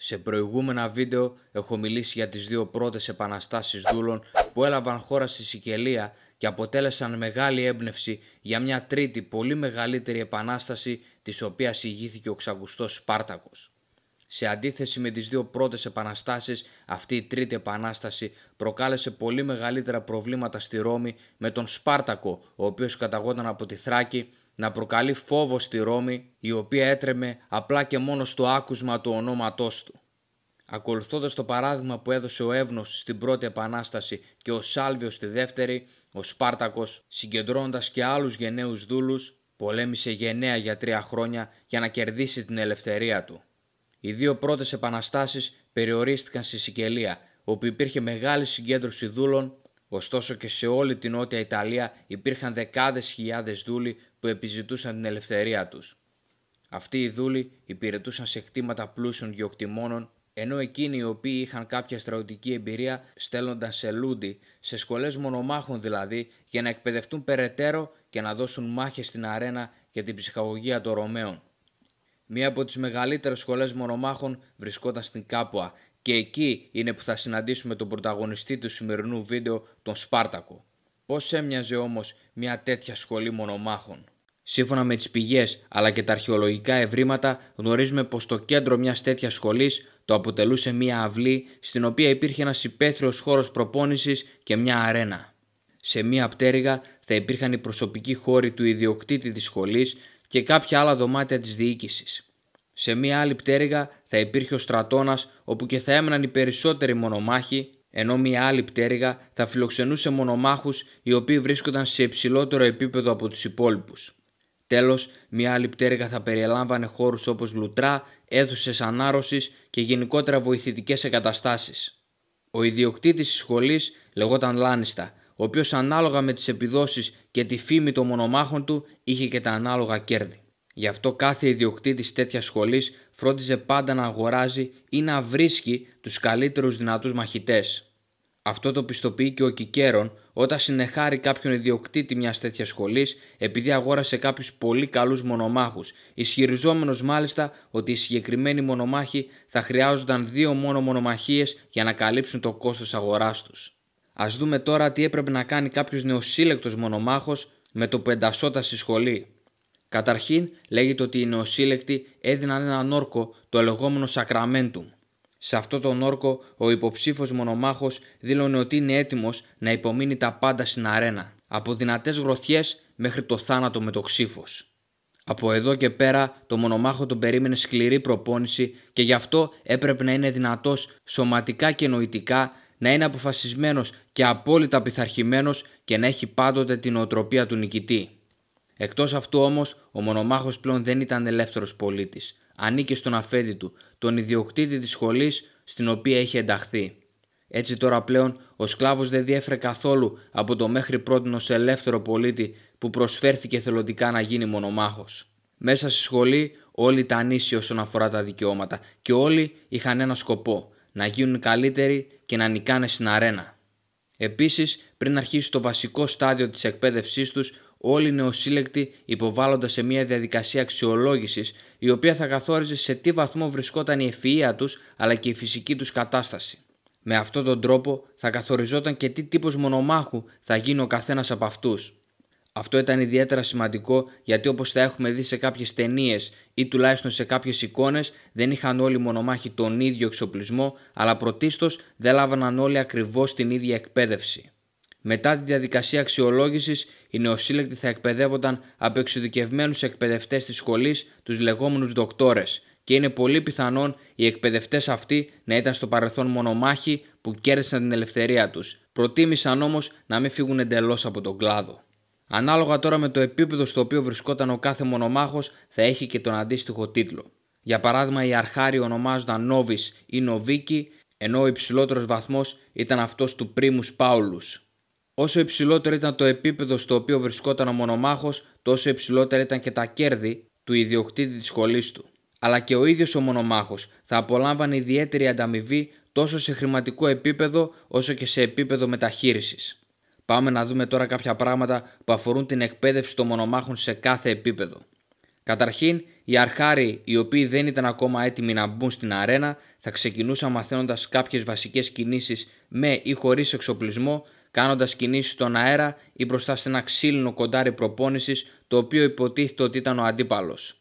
Σε προηγούμενα βίντεο έχω μιλήσει για τις δύο πρώτες επαναστάσεις δούλων που έλαβαν χώρα στη Σικελία και αποτέλεσαν μεγάλη έμπνευση για μια τρίτη πολύ μεγαλύτερη επανάσταση της οποίας ηγήθηκε ο ξακουστός Σπάρτακος. Σε αντίθεση με τις δύο πρώτες επαναστάσεις, αυτή η τρίτη επανάσταση προκάλεσε πολύ μεγαλύτερα προβλήματα στη Ρώμη με τον Σπάρτακο, ο οποίος καταγόταν από τη Θράκη, να προκαλεί φόβο στη Ρώμη, η οποία έτρεμε απλά και μόνο στο άκουσμα του ονόματός του. Ακολουθώντας το παράδειγμα που έδωσε ο Εύνος στην πρώτη επανάσταση και ο Σάλβιος στη δεύτερη, ο Σπάρτακος, συγκεντρώνοντας και άλλους γενναίους δούλους, πολέμησε γενναία για 3 χρόνια για να κερδίσει την ελευθερία του. Οι δύο πρώτες επαναστάσεις περιορίστηκαν στη Σικελία, όπου υπήρχε μεγάλη συγκέντρωση δούλων, ωστόσο και σε όλη την Νότια Ιταλία υπήρχαν δεκάδες χιλιάδες δούλοι που επιζητούσαν την ελευθερία τους. Αυτοί οι δούλοι υπηρετούσαν σε κτήματα πλούσιων γεωκτημόνων, ενώ εκείνοι οι οποίοι είχαν κάποια στρατιωτική εμπειρία στέλνονταν σε λούντι, σε σχολές μονομάχων δηλαδή, για να εκπαιδευτούν περαιτέρω και να δώσουν μάχες στην αρένα για την ψυχαγωγία των Ρωμαίων. Μία από τις μεγαλύτερες σχολές μονομάχων βρισκόταν στην Κάποα και εκεί είναι που θα συναντήσουμε τον πρωταγωνιστή του σημερινού βίντεο, τον Σπάρτακο. Πώς έμοιαζε όμως μια τέτοια σχολή μονομάχων? Σύμφωνα με τις πηγές αλλά και τα αρχαιολογικά ευρήματα, γνωρίζουμε πως το κέντρο μιας τέτοιας σχολής το αποτελούσε μια αυλή στην οποία υπήρχε ένας υπαίθριος χώρος προπόνησης και μια αρένα. Σε μια πτέρυγα θα υπήρχαν οι προσωπικοί χώροι του ιδιοκτήτη της σχολής και κάποια άλλα δωμάτια της διοίκησης. Σε μια άλλη πτέρυγα θα υπήρχε ο στρατώνας, όπου και θα έμεναν οι περισσότεροι μονομάχοι, ενώ μια άλλη πτέρυγα θα φιλοξενούσε μονομάχους οι οποίοι βρίσκονταν σε υψηλότερο επίπεδο από τους υπόλοιπους. Τέλος, μια άλλη πτέρυγα θα περιελάμβανε χώρους όπως λουτρά, αίθουσες ανάρρωσης και γενικότερα βοηθητικές εγκαταστάσεις. Ο ιδιοκτήτης της σχολής λεγόταν Λάνιστα, ο οποίος ανάλογα με τις επιδόσεις και τη φήμη των μονομάχων του είχε και τα ανάλογα κέρδη. Γι' αυτό κάθε ιδιοκτήτης τέτοιας σχολής φρόντιζε πάντα να αγοράζει ή να βρίσκει τους καλύτερους δυνατούς μαχητές. Αυτό το πιστοποιεί και ο Κικέρον όταν συνεχάρει κάποιον ιδιοκτήτη μιας τέτοιας σχολής επειδή αγόρασε κάποιους πολύ καλούς μονομάχους, ισχυριζόμενος μάλιστα ότι οι συγκεκριμένοι μονομάχοι θα χρειάζονταν 2 μόνο μονομαχίες για να καλύψουν το κόστος αγοράς τους. Ας δούμε τώρα τι έπρεπε να κάνει κάποιος νεοσύλλεκτος μονομάχος με το που εντασσόταν στη σχολή. Καταρχήν, λέγεται ότι οι νεοσύλλεκτοι έδιναν έναν όρκο, το λεγόμενο Sacramentum. Σε αυτό τον όρκο, ο υποψήφιος μονομάχος δήλωνε ότι είναι έτοιμος να υπομείνει τα πάντα στην αρένα, από δυνατές γροθιές μέχρι το θάνατο με το ξύφος. Από εδώ και πέρα, το μονομάχο τον περίμενε σκληρή προπόνηση και γι' αυτό έπρεπε να είναι δυνατός σωματικά και νοητικά, να είναι αποφασισμένος και απόλυτα πειθαρχημένος και να έχει πάντοτε την νοοτροπία του νικητή. Εκτός αυτού όμως, ο μονομάχος πλέον δεν ήταν ελεύθερος πολίτης. Ανήκε στον αφέντη του, τον ιδιοκτήτη της σχολής στην οποία είχε ενταχθεί. Έτσι τώρα πλέον ο σκλάβος δεν διέφερε καθόλου από το μέχρι πρότινος ελεύθερο πολίτη που προσφέρθηκε θελοντικά να γίνει μονομάχος. Μέσα στη σχολή όλοι ήταν ίσοι όσον αφορά τα δικαιώματα και όλοι είχαν ένα σκοπό, να γίνουν καλύτεροι και να νικάνε στην αρένα. Επίσης, πριν αρχίσει το βασικό στάδιο της εκπαίδευσής τους, όλοι οι νεοσύλλεκτοι υποβάλλονταν σε μια διαδικασία αξιολόγησης, η οποία θα καθόριζε σε τι βαθμό βρισκόταν η ευφυΐα τους αλλά και η φυσική τους κατάσταση. Με αυτόν τον τρόπο θα καθοριζόταν και τι τύπος μονομάχου θα γίνει ο καθένας από αυτούς. Αυτό ήταν ιδιαίτερα σημαντικό γιατί, όπως θα έχουμε δει σε κάποιες ταινίες ή τουλάχιστον σε κάποιες εικόνες, δεν είχαν όλοι οι μονομάχοι τον ίδιο εξοπλισμό, αλλά πρωτίστως δεν λάβαναν όλοι ακριβώς την ίδια εκπαίδευση. Μετά τη διαδικασία αξιολόγησης, οι νεοσύλλεκτοι θα εκπαιδεύονταν από εξειδικευμένους εκπαιδευτές της σχολής, τους λεγόμενους δοκτόρες, και είναι πολύ πιθανόν οι εκπαιδευτές αυτοί να ήταν στο παρελθόν μονομάχοι που κέρδισαν την ελευθερία τους. Προτίμησαν όμως να μην φύγουν εντελώς από τον κλάδο. Ανάλογα τώρα με το επίπεδο στο οποίο βρισκόταν ο κάθε μονομάχος, θα έχει και τον αντίστοιχο τίτλο. Για παράδειγμα, οι αρχάριοι ονομάζονταν Νόβις ή Νοβίκοι, ενώ ο υψηλότερος βαθμός ήταν αυτός του Πρίμους Πάουλους. Όσο υψηλότερο ήταν το επίπεδο στο οποίο βρισκόταν ο μονομάχος, τόσο υψηλότερα ήταν και τα κέρδη του ιδιοκτήτη της σχολής του. Αλλά και ο ίδιος ο μονομάχος θα απολάμβανε ιδιαίτερη ανταμοιβή τόσο σε χρηματικό επίπεδο όσο και σε επίπεδο μεταχείρισης. Πάμε να δούμε τώρα κάποια πράγματα που αφορούν την εκπαίδευση των μονομάχων σε κάθε επίπεδο. Καταρχήν, Οι αρχάροι, οι οποίοι δεν ήταν ακόμα έτοιμοι να μπουν στην αρένα, θα ξεκινούσαν μαθαίνοντας κάποιες βασικές κινήσεις με ή χωρίς εξοπλισμό, κάνοντας κινήσεις στον αέρα ή μπροστά σε ένα ξύλινο κοντάρι προπόνησης, το οποίο υποτίθεται ότι ήταν ο αντίπαλος.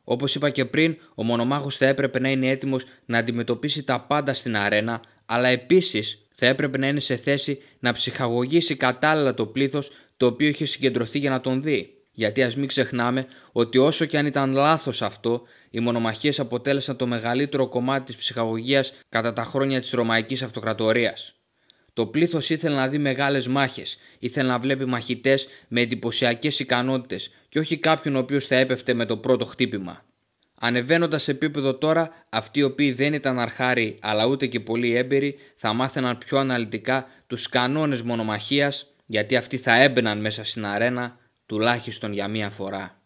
Όπως είπα και πριν, ο μονομάχος θα έπρεπε να είναι έτοιμος να αντιμετωπίσει τα πάντα στην αρένα, αλλά επίσης θα έπρεπε να είναι σε θέση να ψυχαγωγήσει κατάλληλα το πλήθος το οποίο είχε συγκεντρωθεί για να τον δει. Γιατί ας μην ξεχνάμε ότι όσο και αν ήταν λάθος αυτό, οι μονομαχίες αποτέλεσαν το μεγαλύτερο κομμάτι της ψυχαγωγίας κατά τα χρόνια της Ρωμαϊκής Αυτοκρατορίας. Το πλήθος ήθελε να δει μεγάλες μάχες, ήθελε να βλέπει μαχητές με εντυπωσιακές ικανότητες και όχι κάποιον ο οποίος θα έπεφτε με το πρώτο χτύπημα. Ανεβαίνοντας σε επίπεδο τώρα, αυτοί οι οποίοι δεν ήταν αρχάροι αλλά ούτε και πολύ έμπειροι θα μάθαιναν πιο αναλυτικά τους κανόνες μονομαχίας, γιατί αυτοί θα έμπαιναν μέσα στην αρένα τουλάχιστον για μία φορά.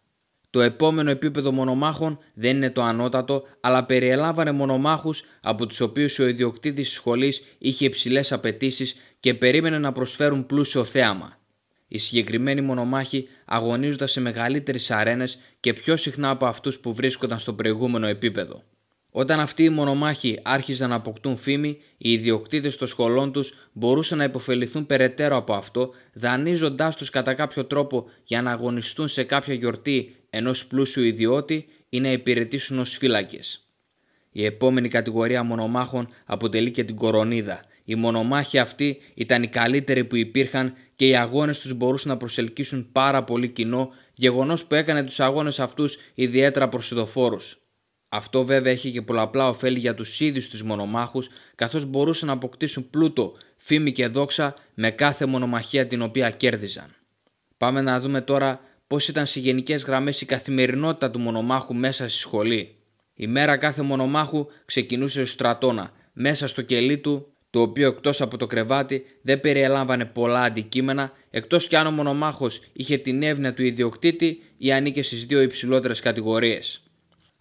Το επόμενο επίπεδο μονομάχων δεν είναι το ανώτατο, αλλά περιέλαμβανε μονομάχους από τους οποίους ο ιδιοκτήτης της σχολής είχε υψηλές απαιτήσεις και περίμενε να προσφέρουν πλούσιο θέαμα. Οι συγκεκριμένοι μονομάχοι αγωνίζονταν σε μεγαλύτερες αρένες και πιο συχνά από αυτούς που βρίσκονταν στο προηγούμενο επίπεδο. Όταν αυτοί οι μονομάχοι άρχιζαν να αποκτούν φήμη, οι ιδιοκτήτες των σχολών τους μπορούσαν να υποφεληθούν περαιτέρω από αυτό, δανείζοντάς τους κατά κάποιο τρόπο για να αγωνιστούν σε κάποια γιορτή ενός πλούσιου ιδιώτη ή να υπηρετήσουν ως φύλακες. Η επόμενη κατηγορία μονομάχων αποτελεί και την κορονίδα. Οι μονομάχοι αυτοί ήταν οι καλύτεροι που υπήρχαν και οι αγώνες τους μπορούσαν να προσελκύσουν πάρα πολύ κοινό, γεγονός που έκανε τους αγώνες αυτούς ιδιαίτερα προσιδοφόρους. Αυτό βέβαια έχει και πολλαπλά ωφέλη για τους ίδιους τους μονομάχους, καθώς μπορούσαν να αποκτήσουν πλούτο, φήμη και δόξα με κάθε μονομαχία την οποία κέρδιζαν. Πάμε να δούμε τώρα πώς ήταν σε γενικές γραμμές η καθημερινότητα του μονομάχου μέσα στη σχολή. Η μέρα κάθε μονομάχου ξεκινούσε στο στρατόνα, μέσα στο κελί του, το οποίο εκτός από το κρεβάτι δεν περιέλαμβανε πολλά αντικείμενα, εκτός κι αν ο μονομάχος είχε την εύνοια του ιδιοκτήτη ή ανήκε στις δύο υψηλότερες κατηγορίες.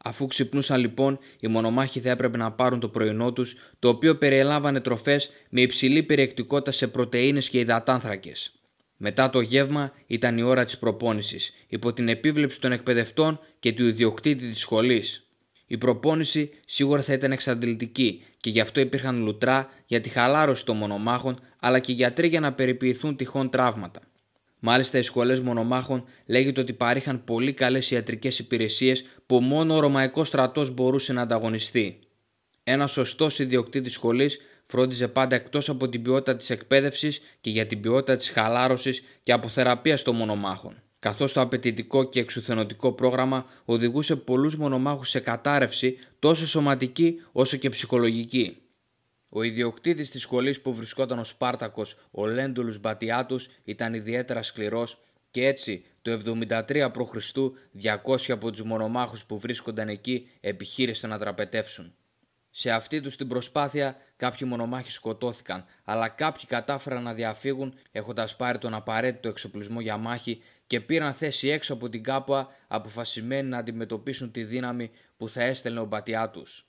Αφού ξυπνούσαν λοιπόν, οι μονομάχοι θα έπρεπε να πάρουν το πρωινό τους, το οποίο περιέλαμβανε τροφές με υψηλή περιεκτικότητα σε πρωτεΐνες και υδατάνθρακες. Μετά το γεύμα ήταν η ώρα της προπόνησης, υπό την επίβλεψη των εκπαιδευτών και του ιδιοκτήτη της σχολής. Η προπόνηση σίγουρα θα ήταν εξαντλητική και γι' αυτό υπήρχαν λουτρά για τη χαλάρωση των μονομάχων, αλλά και γιατροί για να περιποιηθούν τυχόν τραύματα. Μάλιστα, οι σχολές μονομάχων λέγεται ότι παρήχαν πολύ καλές ιατρικές υπηρεσίες που μόνο ο Ρωμαϊκός στρατός μπορούσε να ανταγωνιστεί. Ένας σωστός ιδιοκτήτης σχολής φρόντιζε πάντα εκτός από την ποιότητα της εκπαίδευσης και για την ποιότητα της χαλάρωσης και αποθεραπείας των μονομάχων, καθώς το απαιτητικό και εξουθενωτικό πρόγραμμα οδηγούσε πολλούς μονομάχους σε κατάρρευση τόσο σωματική όσο και ψυχολογική. Ο ιδιοκτήτης της σχολής που βρισκόταν ο Σπάρτακος, ο Λέντουλος Μπατιάτους, ήταν ιδιαίτερα σκληρός και έτσι το 73 π.Χ. 200 από τους μονομάχους που βρίσκονταν εκεί επιχείρησαν να τραπετεύσουν. Σε αυτή τους την προσπάθεια κάποιοι μονομάχοι σκοτώθηκαν, αλλά κάποιοι κατάφεραν να διαφύγουν έχοντας πάρει τον απαραίτητο εξοπλισμό για μάχη και πήραν θέση έξω από την Κάποα, αποφασισμένοι να αντιμετωπίσουν τη δύναμη που θα έστελνε ο Μπατιάτους.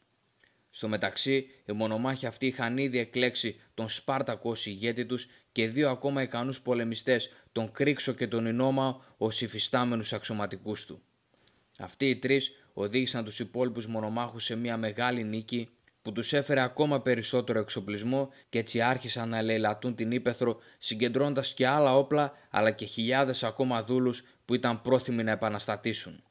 Στο μεταξύ, οι μονομάχοι αυτοί είχαν ήδη εκλέξει τον Σπάρτακο ως ηγέτη τους και δύο ακόμα ικανούς πολεμιστές, τον Κρίξο και τον Ινόμαο, ως υφιστάμενους αξιωματικούς του. Αυτοί οι τρεις οδήγησαν τους υπόλοιπους μονομάχους σε μια μεγάλη νίκη που τους έφερε ακόμα περισσότερο εξοπλισμό και έτσι άρχισαν να ελεηλατούν την ύπαιθρο, συγκεντρώνοντας και άλλα όπλα αλλά και χιλιάδες ακόμα δούλους που ήταν πρόθυμοι να επαναστατήσουν.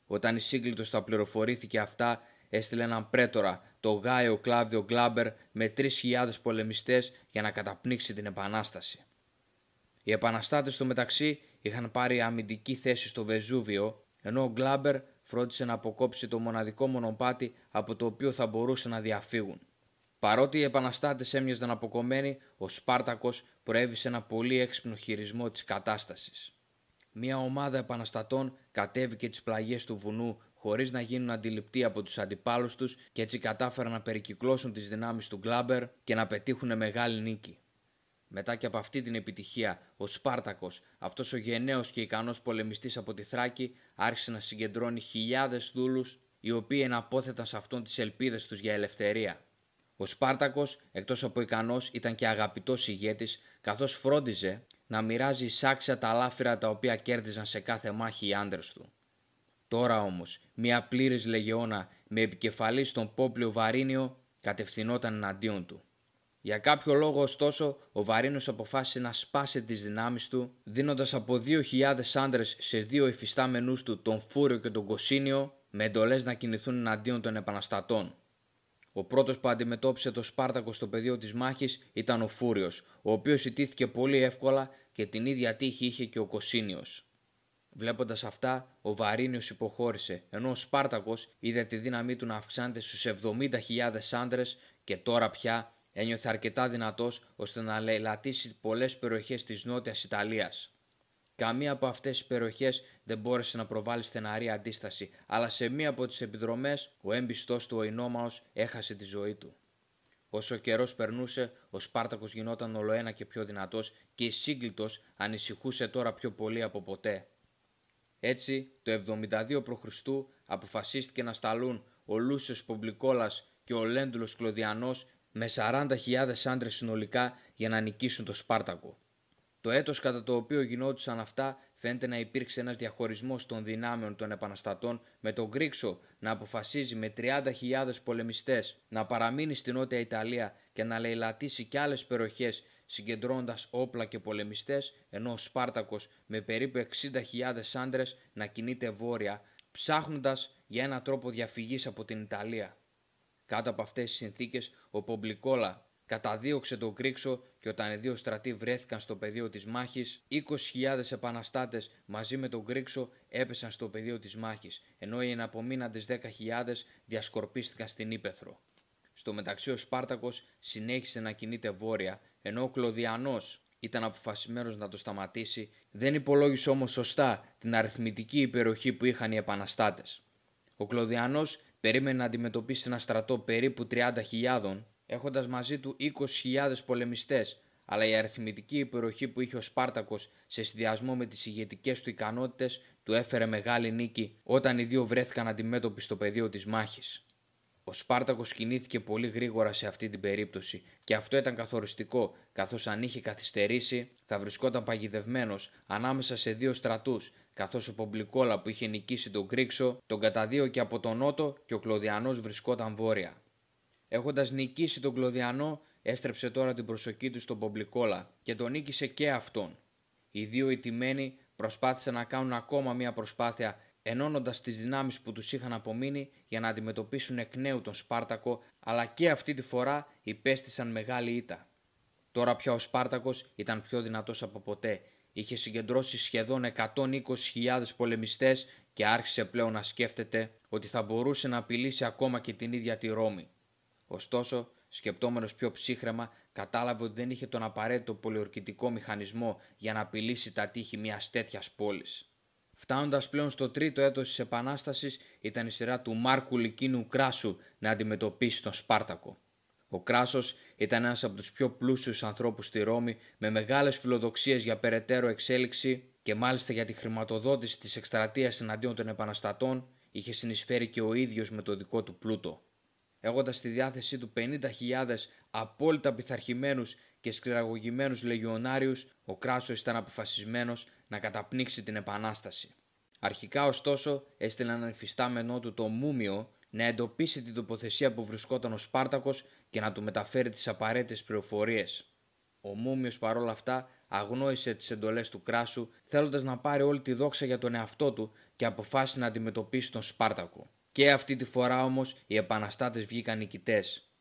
Όταν η Σύγκλιτος τα πληροφορήθηκε αυτά, έστειλε έναν πρέτορα, το Γάιο Κλάβιο Γκλάμπερ, με 3.000 πολεμιστές για να καταπνίξει την επανάσταση. Οι επαναστάτες στο μεταξύ είχαν πάρει αμυντική θέση στο Βεζούβιο, ενώ ο Γκλάμπερ φρόντισε να αποκόψει το μοναδικό μονοπάτι από το οποίο θα μπορούσαν να διαφύγουν. Παρότι οι επαναστάτες έμοιαζαν αποκομμένοι, ο Σπάρτακος προέβησε ένα πολύ έξυπνο χειρισμό της κατάστασης. Μια ομάδα επαναστατών κατέβηκε τις πλαγιές του βουνού χωρίς να γίνουν αντιληπτοί από τους αντιπάλους τους και έτσι κατάφεραν να περικυκλώσουν τις δυνάμεις του Γκλάμπερ και να πετύχουν μεγάλη νίκη. Μετά και από αυτή την επιτυχία, ο Σπάρτακος, αυτός ο γενναίος και ικανός πολεμιστής από τη Θράκη, άρχισε να συγκεντρώνει χιλιάδες δούλους, οι οποίοι εναπόθεταν σε αυτόν τις ελπίδες τους για ελευθερία. Ο Σπάρτακος, εκτός από ικανός, ήταν και αγαπητός ηγέτης, καθώς φρόντιζε να μοιράζει εισάξια τα λάφυρα τα οποία κέρδιζαν σε κάθε μάχη οι άντρες του. Τώρα όμως, μια πλήρης λεγεώνα με επικεφαλή στον Πόπλιο Βαρίνιο κατευθυνόταν εναντίον του. Για κάποιο λόγο, ωστόσο, ο Βαρίνιος αποφάσισε να σπάσει τις δυνάμεις του, δίνοντας από 2.000 άντρες σε δύο υφιστάμενους του, τον Φούριο και τον Κοσίνιο, με εντολές να κινηθούν εναντίον των επαναστατών. Ο πρώτος που αντιμετώπισε τον Σπάρτακο στο πεδίο της μάχης ήταν ο Φούριος, ο οποίος ιτήθηκε πολύ εύκολα και την ίδια τύχη είχε και ο Κοσίνιος. Βλέποντας αυτά, ο Βαρίνιος υποχώρησε, ενώ ο Σπάρτακος είδε τη δύναμή του να αυξάνεται στους 70.000 άντρες και τώρα πια ένιωθε αρκετά δυνατός ώστε να λαιλατήσει πολλές περιοχές της νότιας Ιταλίας. Καμία από αυτές τις περιοχές δεν μπόρεσε να προβάλλει στεναρή αντίσταση, αλλά σε μία από τις επιδρομές ο έμπιστος του ο Ινόμαος έχασε τη ζωή του. Όσο ο καιρός περνούσε, ο Σπάρτακος γινόταν ολοένα και πιο δυνατός και η Σύγκλιτος ανησυχούσε τώρα πιο πολύ από ποτέ. Έτσι, το 72 π.Χ. αποφασίστηκε να σταλούν ο Λούσιος Πομπλικόλας και ο Λέντουλος Κλωδιανός με 40.000 άντρες συνολικά για να νικήσουν τον Σπάρτακο. Το έτος κατά το οποίο γινόντουσαν αυτά φαίνεται να υπήρξε ένας διαχωρισμός των δυνάμεων των επαναστατών, με τον Γκρίξο να αποφασίζει με 30.000 πολεμιστές να παραμείνει στη Νότια Ιταλία και να λαιλατήσει κι άλλες περιοχές συγκεντρώνοντας όπλα και πολεμιστές, ενώ ο Σπάρτακος με περίπου 60.000 άντρες να κινείται βόρεια, ψάχνοντας για έναν τρόπο διαφυγής από την Ιταλία. Κάτω από αυτές τις συνθήκες, ο Πομπλικόλα καταδίωξε τον Γκρίξο και όταν οι δύο στρατοί βρέθηκαν στο πεδίο της μάχης, 20.000 επαναστάτες μαζί με τον Γκρίξο έπεσαν στο πεδίο της μάχης, ενώ οι εναπομείναντες 10.000 διασκορπίστηκαν στην ύπαιθρο. Στο μεταξύ ο Σπάρτακος συνέχισε να κινείται βόρεια, ενώ ο Κλωδιανός ήταν αποφασισμένος να το σταματήσει, δεν υπολόγισε όμως σωστά την αριθμητική υπεροχή που είχαν οι επαναστάτες. Ο Κλωδιανός περίμενε να αντιμετωπίσει ένα στρατό περίπου 30.000, έχοντας μαζί του 20.000 πολεμιστές, αλλά η αριθμητική υπεροχή που είχε ο Σπάρτακος σε συνδυασμό με τις ηγετικές του ικανότητες του έφερε μεγάλη νίκη όταν οι δύο βρέθηκαν αντιμέτωποι στο πεδίο της μάχης. Ο Σπάρτακος κινήθηκε πολύ γρήγορα σε αυτή την περίπτωση και αυτό ήταν καθοριστικό, καθώς αν είχε καθυστερήσει θα βρισκόταν παγιδευμένος ανάμεσα σε δύο στρατούς, καθώς ο Πομπλικόλα που είχε νικήσει τον Γκρίξο τον καταδίωκε από τον νότο και ο Κλωδιανός βρισκόταν βόρεια. Έχοντας νικήσει τον Κλωδιανό, έστρεψε τώρα την προσοχή του στον Πομπλικόλα και τον νίκησε και αυτόν. Οι δύο ηττημένοι προσπάθησαν να κάνουν ακόμα μια προσπάθεια, ενώνοντας τις δυνάμεις που τους είχαν απομείνει για να αντιμετωπίσουν εκ νέου τον Σπάρτακο, αλλά και αυτή τη φορά υπέστησαν μεγάλη ήττα. Τώρα πια ο Σπάρτακος ήταν πιο δυνατός από ποτέ. Είχε συγκεντρώσει σχεδόν 120.000 πολεμιστές και άρχισε πλέον να σκέφτεται ότι θα μπορούσε να απειλήσει ακόμα και την ίδια τη Ρώμη. Ωστόσο, σκεπτόμενος πιο ψύχραιμα, κατάλαβε ότι δεν είχε τον απαραίτητο πολιορκητικό μηχανισμό για να απειλήσει τα τείχη μιας τέτοιας πόλης. Φτάνοντας πλέον στο τρίτο έτος της Επανάστασης, ήταν η σειρά του Μάρκου Λικίνιου Κράσου να αντιμετωπίσει τον Σπάρτακο. Ο Κράσος ήταν ένας από τους πιο πλούσιους ανθρώπους στη Ρώμη, με μεγάλες φιλοδοξίες για περαιτέρω εξέλιξη και μάλιστα για τη χρηματοδότηση της εκστρατείας εναντίον των επαναστατών είχε συνεισφέρει και ο ίδιος με το δικό του πλούτο. Έχοντας στη διάθεσή του 50.000 απόλυτα πειθαρχημένους και σκληραγωγημένους λεγιονάριους, ο Κράσος ήταν αποφασισμένος να καταπνίξει την Επανάσταση. Αρχικά ωστόσο έστειλε έναν υφιστάμενό του, το Μούμιο, να εντοπίσει την τοποθεσία που βρισκόταν ο Σπάρτακος και να του μεταφέρει τις απαραίτητες πληροφορίες. Ο Μούμιος παρόλα αυτά αγνόησε τις εντολές του Κράσου, θέλοντας να πάρει όλη τη δόξα για τον εαυτό του και αποφάσισε να αντιμετωπίσει τον Σπάρτακο. Και αυτή τη φορά όμως οι επαναστάτες βγήκαν νικητές.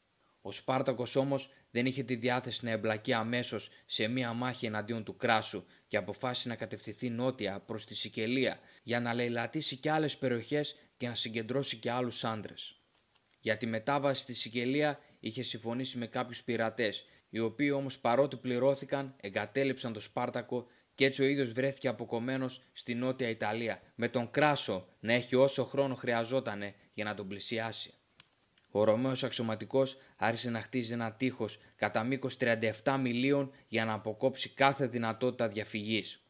Ο Σπάρτακος όμως δεν είχε τη διάθεση να εμπλακεί αμέσως σε μία μάχη εναντίον του Κράσου και αποφάσισε να κατευθυνθεί νότια προς τη Σικελία για να λαιλατήσει και άλλες περιοχές και να συγκεντρώσει και άλλους άντρες. Για τη μετάβαση στη Σικελία είχε συμφωνήσει με κάποιους πειρατές, οι οποίοι όμως παρότι πληρώθηκαν εγκατέλειψαν τον Σπάρτακο και έτσι ο ίδιος βρέθηκε αποκομμένος στη Νότια Ιταλία, με τον Κράσο να έχει όσο χρόνο χρειαζότανε για να τον πλησιάσει. Ο Ρωμαίος αξιωματικός άρχισε να χτίζει ένα τείχος κατά μήκος 37 μιλίων για να αποκόψει κάθε δυνατότητα διαφυγής.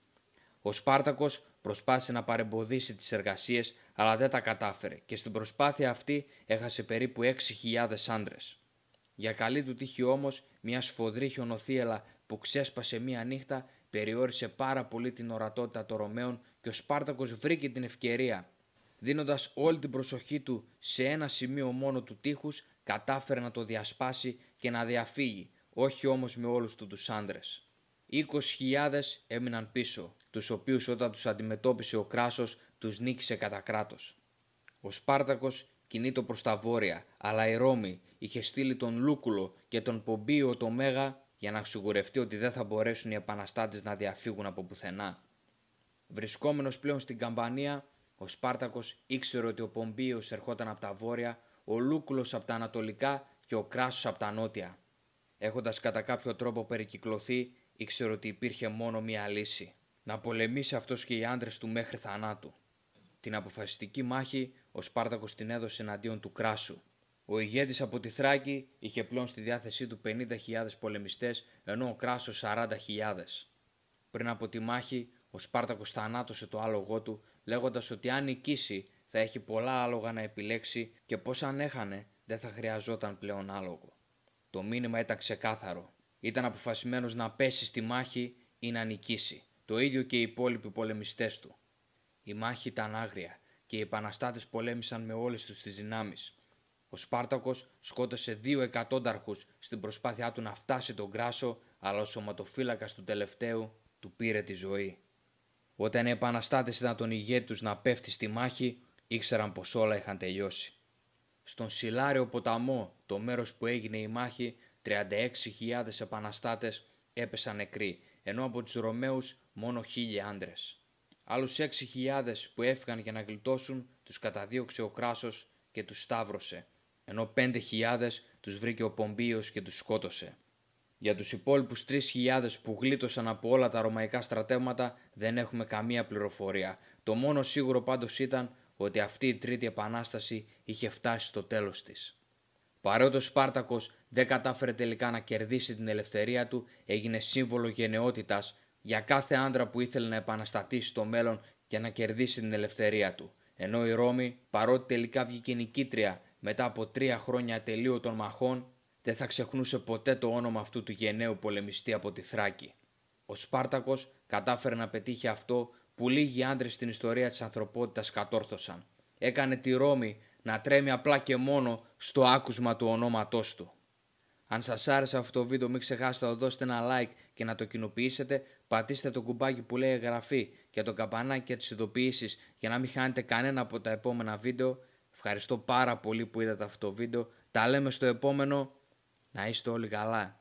Ο Σπάρτακος προσπάθησε να παρεμποδίσει τις εργασίες, αλλά δεν τα κατάφερε και στην προσπάθεια αυτή έχασε περίπου 6.000 άντρες. Για καλή του τύχη όμως, μια σφοδρή χιονοθύελα που ξέσπασε μία νύχτα περιόρισε πάρα πολύ την ορατότητα των Ρωμαίων και ο Σπάρτακος βρήκε την ευκαιρία. Δίνοντας όλη την προσοχή του σε ένα σημείο μόνο του τείχους, κατάφερε να το διασπάσει και να διαφύγει, όχι όμως με όλους τους άντρες. 20.000 έμειναν πίσω, τους οποίους όταν τους αντιμετώπισε ο Κράσος τους νίκησε κατά κράτος. Ο Σπάρτακος κινείτο προς τα βόρεια, αλλά η Ρώμη είχε στείλει τον Λούκουλο και τον Πομπείο το Μέγα για να σιγουρευτεί ότι δεν θα μπορέσουν οι επαναστάτες να διαφύγουν από πουθενά. Βρισκόμενος πλέον στην Καμπανία, ο Σπάρτακος ήξερε ότι ο Πομπείος ερχόταν από τα βόρεια, ο Λούκουλος από τα ανατολικά και ο Κράσος από τα νότια. Έχοντας κατά κάποιο τρόπο περικυκλωθεί, ήξερε ότι υπήρχε μόνο μία λύση: να πολεμήσει αυτός και οι άντρες του μέχρι θανάτου. Την αποφασιστική μάχη ο Σπάρτακος την έδωσε εναντίον του Κράσου. Ο ηγέτης από τη Θράκη είχε πλέον στη διάθεσή του 50.000 πολεμιστές, ενώ ο Κράσος 40.000. Πριν από τη μάχη, ο Σπάρτακος θανάτωσε το άλογό του, λέγοντας ότι αν νικήσει θα έχει πολλά άλογα να επιλέξει και πως αν έχανε δεν θα χρειαζόταν πλέον άλογο. Το μήνυμα ήταν ξεκάθαρο. Ήταν αποφασισμένος να πέσει στη μάχη ή να νικήσει. Το ίδιο και οι υπόλοιποι πολεμιστές του. Η μάχη ήταν άγρια και οι επαναστάτες πολέμησαν με όλες τους τις δυνάμεις. Ο Σπάρτακος σκότωσε 2 εκατόνταρχους στην προσπάθειά του να φτάσει τον Κράσο, αλλά ο σωματοφύλακας του τελευταίου του πήρε τη ζωή. Όταν οι επαναστάτες είδαν τον ηγέτη τους να πέφτει στη μάχη, ήξεραν πως όλα είχαν τελειώσει. Στον Σιλάριο ποταμό, το μέρος που έγινε η μάχη, 36.000 επαναστάτες έπεσαν νεκροί, ενώ από τους Ρωμαίους μόνο 1.000 άντρες. Άλλους 6.000 που έφυγαν για να γλιτώσουν τους καταδίωξε ο Κράσος και τους σταύρωσε, ενώ 5.000 τους βρήκε ο Πομπείος και τους σκότωσε. Για τους υπόλοιπους 3.000 που γλίτωσαν από όλα τα ρωμαϊκά στρατεύματα δεν έχουμε καμία πληροφορία. Το μόνο σίγουρο πάντως ήταν ότι αυτή η τρίτη επανάσταση είχε φτάσει στο τέλος της. Παρότι ο Σπάρτακος δεν κατάφερε τελικά να κερδίσει την ελευθερία του, έγινε σύμβολο γενναιότητας για κάθε άντρα που ήθελε να επαναστατήσει στο μέλλον και να κερδίσει την ελευθερία του. Ενώ η Ρώμη, παρότι τελικά βγήκε νικήτρια μετά από 3 χρόνια ατελείωτων μαχών, δεν θα ξεχνούσε ποτέ το όνομα αυτού του γενναίου πολεμιστή από τη Θράκη. Ο Σπάρτακος κατάφερε να πετύχει αυτό που λίγοι άντρες στην ιστορία της ανθρωπότητας κατόρθωσαν. Έκανε τη Ρώμη να τρέμει απλά και μόνο στο άκουσμα του ονόματός του. Αν σας άρεσε αυτό το βίντεο, μην ξεχάσετε να δώσετε ένα like και να το κοινοποιήσετε. Πατήστε το κουμπάκι που λέει εγγραφή και το καμπανάκι για τις ειδοποιήσεις για να μην χάνετε κανένα από τα επόμενα βίντεο. Ευχαριστώ πάρα πολύ που είδατε αυτό το βίντεο. Τα λέμε στο επόμενο. Να είστε όλοι καλά.